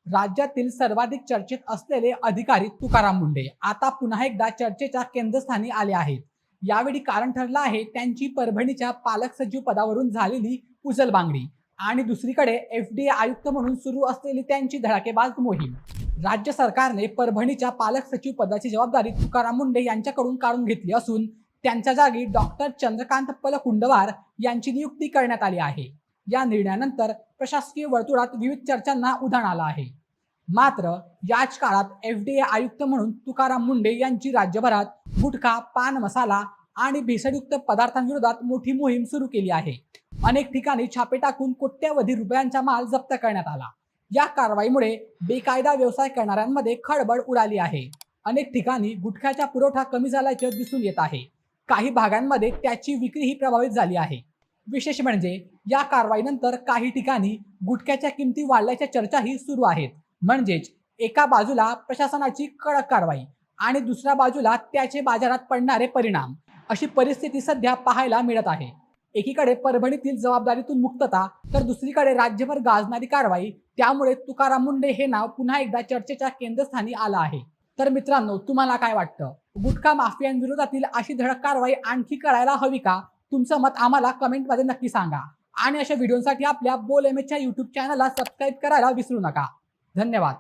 राज्यातील सर्वाधिक चर्चेत असलेले अधिकारी तुकाराम मुंढे आता पुन्हा एकदा चर्चेच्या केंद्रस्थानी आले आहेत। यावेळी कारण ठरलं आहे त्यांची परभणीच्या पालक सचिव पदावरून झालेली उचलबांगडी आणि दुसरीकडे एफडीए आयुक्त म्हणून सुरू असलेली त्यांची धडाकेबाज मोहीम। राज्य सरकारने परभणीच्या पालक सचिव पदाची जबाबदारी तुकाराम मुंढे यांच्याकडून काढून घेतली असून त्यांच्या जागी डॉक्टर चंद्रकांत पलकुंडवार यांची नियुक्ती करण्यात आली आहे। या निर्णयानंतर प्रशासकीय वर्तुळात विविध चर्चांना उधाण आलं आहे। मात्र याच काळात एफडीए आयुक्त म्हणून तुकाराम मुंढे यांची राज्यभरात गुटखा, पान मसाला आणि भेसळयुक्त पदार्थांविरोधात मोठी मोहीम सुरू केली आहे। अनेक ठिकाणी छापे टाकून कोट्यवधी रुपयांचा माल जप्त करण्यात आला। या कारवाईमुळे बेकायदा व्यवसाय करणाऱ्यांमध्ये खळबळ उडाली आहे। अनेक ठिकाणी गुटख्याचा पुरवठा कमी झाल्याचे दिसून येत आहे। काही भागांमध्ये त्याची विक्रीही प्रभावित झाली आहे। विशेष म्हणजे या कारवाईनंतर काही ठिकाणी गुटख्याच्या किमती वाढल्याच्या चर्चाही सुरू आहेत। म्हणजेच एका बाजूला प्रशासनाची कडक कारवाई आणि दुसऱ्या बाजूला त्याचे बाजारात पडणारे परिणाम, अशी परिस्थिती सध्या पाहायला मिळत आहे। एकीकडे परभणीतील जबाबदारीतून मुक्तता तर दुसरीकडे राज्यभर गाजणारी कारवाई, त्यामुळे तुकाराम मुंढे हे नाव पुन्हा एकदा चर्चेच्या केंद्रस्थानी आलं आहे। तर मित्रांनो, तुम्हाला काय वाटतं? गुटखा माफियांविरोधातील अशी धडक कारवाई आणखी करायला हवी का? तुमचं मत आम्हाला कमेंटमध्ये नक्की सांगा आणि अशा व्हिडिओसाठी आपल्या बोल एमएचच्या यूट्यूब चॅनलला सबस्क्राईब करायला विसरू नका। धन्यवाद।